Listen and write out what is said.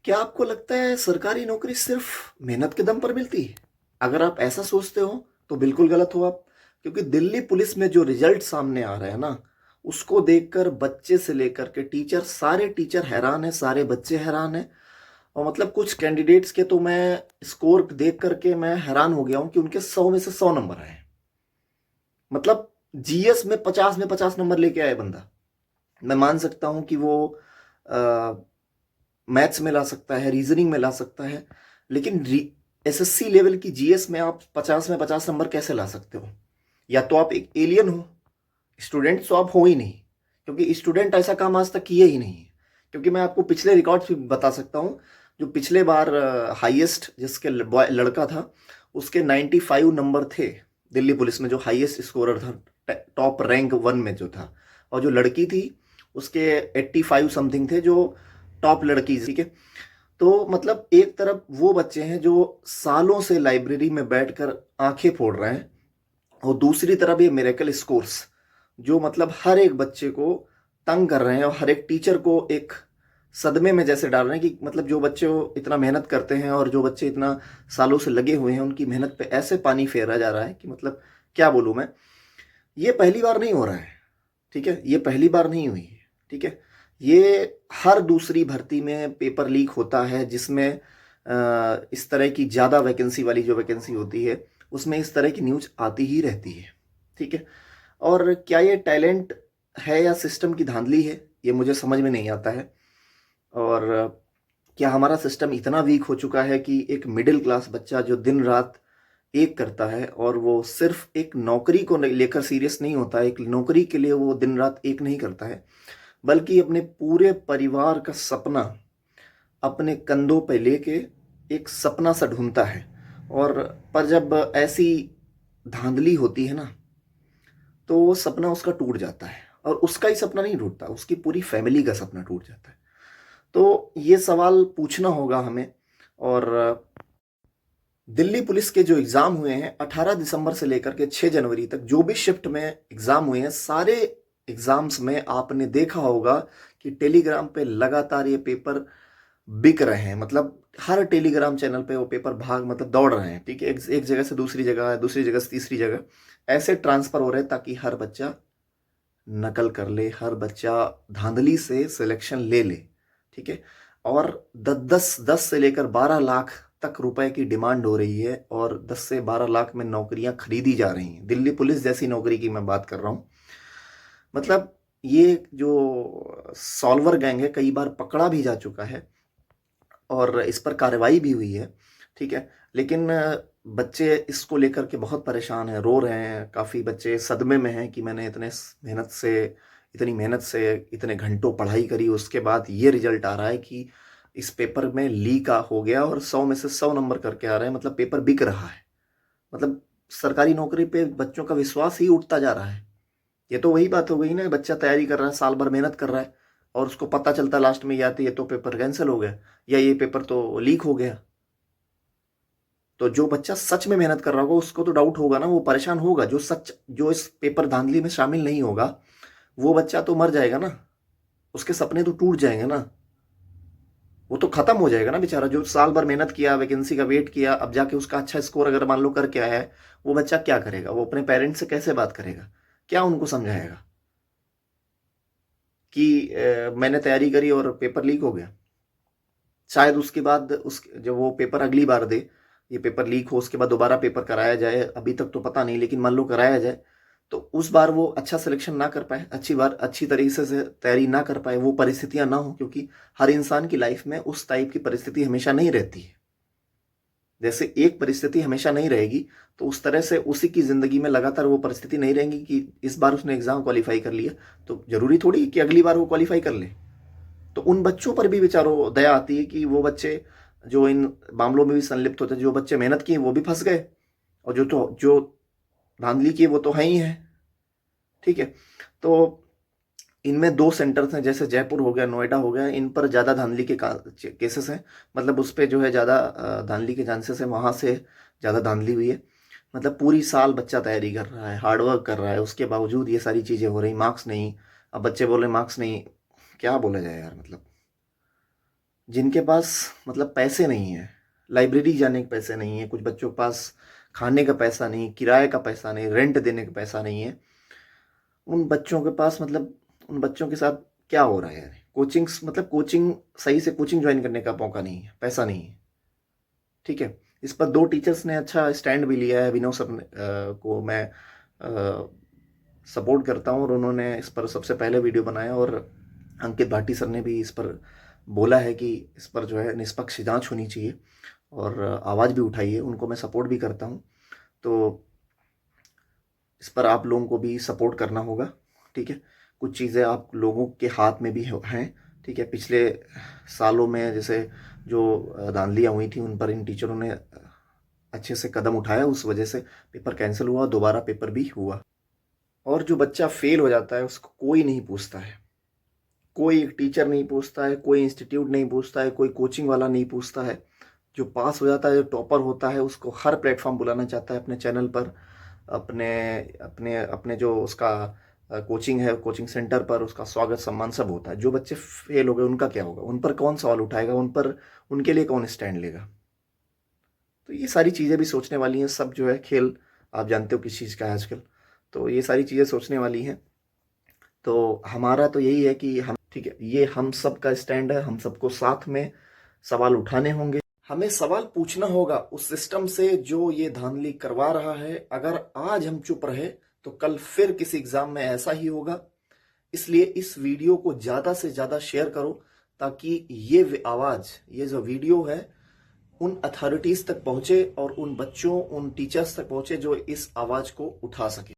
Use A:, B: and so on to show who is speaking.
A: क्या आपको लगता है सरकारी नौकरी सिर्फ मेहनत के दम पर मिलती है? अगर आप ऐसा सोचते हो तो बिल्कुल गलत हो आप। क्योंकि दिल्ली पुलिस में जो रिजल्ट सामने आ रहे हैं ना, उसको देखकर बच्चे से लेकर के टीचर, सारे टीचर हैरान हैं, सारे बच्चे हैरान हैं। और मतलब कुछ कैंडिडेट्स के तो मैं स्कोर देख करके मैं हैरान हो गया हूं कि उनके 100 में से 100 नंबर आए। मतलब जीएस में 50 नंबर लेके आए बंदा। मैं मान सकता हूं कि वो मैथ्स में ला सकता है, रीजनिंग में ला सकता है, लेकिन एसएससी लेवल की जीएस में आप 50 में 50 नंबर कैसे ला सकते हो? या तो आप एक एलियन हो, स्टूडेंट तो आप हो ही नहीं, क्योंकि स्टूडेंट ऐसा काम आज तक किए ही नहीं है। क्योंकि मैं आपको पिछले रिकॉर्ड्स भी बता सकता हूँ। जो पिछले बार हाईएस्ट जिसके लड़का था, उसके 95 नंबर थे। दिल्ली पुलिस में जो हाईएस्ट स्कोरर था, टॉप रैंक 1 में जो था। और जो लड़की थी, उसके 85 समथिंग थे, जो टॉप लड़की, ठीक है। तो मतलब एक तरफ वो बच्चे हैं जो सालों से लाइब्रेरी में बैठकर आंखें फोड़ रहे हैं, और दूसरी तरफ ये मिरेकल स्कोर्स जो मतलब हर एक बच्चे को तंग कर रहे हैं, और हर एक टीचर को एक सदमे में जैसे डाल रहे हैं कि मतलब जो बच्चे इतना मेहनत करते हैं और जो बच्चे इतना सालों से लगे हुए हैं, उनकी मेहनत पे ऐसे पानी फेरा जा रहा है कि मतलब क्या बोलूं मैं। ये पहली बार नहीं हो रहा है, ठीक है, ये पहली बार नहीं हुई है, ठीक है। ये हर दूसरी भर्ती में पेपर लीक होता है, जिसमें इस तरह की ज़्यादा वैकेंसी वाली जो वैकेंसी होती है, उसमें इस तरह की न्यूज आती ही रहती है, ठीक है। और क्या ये टैलेंट है या सिस्टम की धांधली है, ये मुझे समझ में नहीं आता है। और क्या हमारा सिस्टम इतना वीक हो चुका है कि एक मिडिल क्लास बच्चा जो दिन रात एक करता है, और वो सिर्फ एक नौकरी को लेकर सीरियस नहीं होता है, एक नौकरी के लिए वो दिन रात एक नहीं करता है, बल्कि अपने पूरे परिवार का सपना अपने कंधों पे लेके एक सपना सा ढूंढता है। और पर जब ऐसी धांधली होती है ना, तो वो सपना उसका टूट जाता है। और उसका ही सपना नहीं टूटता, उसकी पूरी फैमिली का सपना टूट जाता है। तो ये सवाल पूछना होगा हमें। और दिल्ली पुलिस के जो एग्जाम हुए हैं 18 दिसंबर से लेकर के 6 जनवरी तक, जो भी शिफ्ट में एग्जाम हुए हैं, सारे एग्जाम्स में आपने देखा होगा कि टेलीग्राम पे लगातार ये पेपर बिक रहे हैं। मतलब हर टेलीग्राम चैनल पे वो पेपर भाग मतलब दौड़ रहे हैं, ठीक है। एक जगह से दूसरी जगह, दूसरी जगह से तीसरी जगह ऐसे ट्रांसफर हो रहे हैं, ताकि हर बच्चा नकल कर ले, हर बच्चा धांधली से सिलेक्शन ले ले, ठीक है। और 10 से लेकर 12 लाख तक रुपए की डिमांड हो रही है, और 10 से 12 लाख में नौकरियां खरीदी जा रही हैं। दिल्ली पुलिस जैसी नौकरी की मैं बात कर रहा हूं। मतलब ये जो सॉल्वर गैंग है, कई बार पकड़ा भी जा चुका है, और इस पर कार्रवाई भी हुई है, ठीक है। लेकिन बच्चे इसको लेकर के बहुत परेशान हैं, रो रहे हैं। काफ़ी बच्चे सदमे में हैं कि मैंने इतनी मेहनत से इतने घंटों पढ़ाई करी, उसके बाद ये रिजल्ट आ रहा है कि इस पेपर में लीक हो गया, और 100 में से 100 नंबर करके आ रहे हैं। मतलब पेपर बिक रहा है। मतलब सरकारी नौकरी पे बच्चों का विश्वास ही उठता जा रहा है। ये तो वही बात हो गई ना, बच्चा तैयारी कर रहा है, साल भर मेहनत कर रहा है, और उसको पता चलता लास्ट में, या तो ये तो पेपर कैंसिल हो गया, या ये पेपर तो लीक हो गया। तो जो बच्चा सच में मेहनत कर रहा होगा, उसको तो डाउट होगा ना, वो परेशान होगा। जो इस पेपर धांधली में शामिल नहीं होगा, वो बच्चा तो मर जाएगा ना, उसके सपने तो टूट जाएंगे ना, वो तो खत्म हो जाएगा ना बेचारा। जो साल भर मेहनत किया, वैकेंसी का वेट किया, अब जाके उसका अच्छा स्कोर अगर मान लो करके आया है, वो बच्चा क्या करेगा? वो अपने पेरेंट्स से कैसे बात करेगा? क्या उनको समझाएगा कि मैंने तैयारी करी और पेपर लीक हो गया? शायद उसके बाद जब वो पेपर अगली बार दे, ये पेपर लीक हो, उसके बाद दोबारा पेपर कराया जाए, अभी तक तो पता नहीं, लेकिन मान लो कराया जाए, तो उस बार वो अच्छा सिलेक्शन ना कर पाए, अच्छी तरीके से तैयारी ना कर पाए, वो परिस्थितियां ना हो। क्योंकि हर इंसान की लाइफ में उस टाइप की परिस्थिति हमेशा नहीं रहती है। जैसे एक परिस्थिति हमेशा नहीं रहेगी, तो उस तरह से उसी की जिंदगी में लगातार वो परिस्थिति नहीं रहेगी कि इस बार उसने एग्जाम क्वालिफाई कर लिया, तो जरूरी थोड़ी कि अगली बार वो क्वालिफाई कर ले। तो उन बच्चों पर भी बेचारों दया आती है कि वो बच्चे जो इन मामलों में भी संलिप्त होते हैं, जो बच्चे मेहनत किए वो भी फंस गए, और जो धांधली किए वो तो है ही है, ठीक है। तो इनमें दो सेंटर्स हैं, जैसे जयपुर हो गया, नोएडा हो गया, इन पर ज़्यादा धांधली के केसेस हैं। मतलब उस पर जो है ज़्यादा धांधली के चांसेस है, वहाँ से ज़्यादा धांधली हुई है। मतलब पूरी साल बच्चा तैयारी कर रहा है, हार्डवर्क कर रहा है, उसके बावजूद ये सारी चीज़ें हो रही, मार्क्स नहीं। अब बच्चे बोल रहे मार्क्स नहीं, क्या बोला जाए यार। मतलब जिनके पास मतलब पैसे नहीं है, लाइब्रेरी जाने के पैसे नहीं है, कुछ बच्चों के पास खाने का पैसा नहीं, किराए का पैसा नहीं, रेंट देने का पैसा नहीं है, उन बच्चों के पास मतलब उन बच्चों के साथ क्या हो रहा है यार? कोचिंग्स मतलब कोचिंग सही से कोचिंग ज्वाइन करने का मौका नहीं है, पैसा नहीं है। ठीक है, इस पर दो टीचर्स ने अच्छा स्टैंड भी लिया है। अभिनव सर को मैं सपोर्ट करता हूँ और उन्होंने इस पर सबसे पहले वीडियो बनाया, और अंकित भाटी सर ने भी इस पर बोला है कि इस पर जो है निष्पक्ष जांच होनी चाहिए, और आवाज़ भी उठाई है, उनको मैं सपोर्ट भी करता हूँ। तो इस पर आप लोगों को भी सपोर्ट करना होगा। ठीक है, कुछ चीज़ें आप लोगों के हाथ में भी हैं। ठीक है, पिछले सालों में जैसे जो धांधलियाँ हुई थी उन पर इन टीचरों ने अच्छे से कदम उठाया, उस वजह से पेपर कैंसिल हुआ, दोबारा पेपर भी हुआ। और जो बच्चा फेल हो जाता है उसको कोई नहीं पूछता है, कोई एक टीचर नहीं पूछता है, कोई इंस्टीट्यूट नहीं पूछता है, कोई कोचिंग वाला नहीं पूछता है। जो पास हो जाता है, जो टॉपर होता है, उसको हर प्लेटफॉर्म बुलाना चाहता है अपने चैनल पर, अपने अपने अपने जो उसका कोचिंग है, कोचिंग सेंटर पर उसका स्वागत सम्मान सब होता है। जो बच्चे फेल हो गए उनका क्या होगा? उन पर कौन सवाल उठाएगा? उन पर उनके लिए कौन स्टैंड लेगा? तो ये सारी चीज़ें भी सोचने वाली हैं। सब जो है खेल आप जानते हो किस चीज़ का है आजकल, तो ये सारी चीज़ें सोचने वाली हैं। तो हमारा तो यही है कि हम, ठीक है, ये हम सब का स्टैंड है, हम सबको साथ में सवाल उठाने होंगे। हमें सवाल पूछना होगा उस सिस्टम से जो ये धांधली करवा रहा है। अगर आज हम चुप रहे तो कल फिर किसी एग्जाम में ऐसा ही होगा। इसलिए इस वीडियो को ज्यादा से ज्यादा शेयर करो, ताकि ये आवाज, ये जो वीडियो है, उन अथॉरिटीज तक पहुंचे और उन बच्चों, उन टीचर्स तक पहुंचे जो इस आवाज को उठा सके।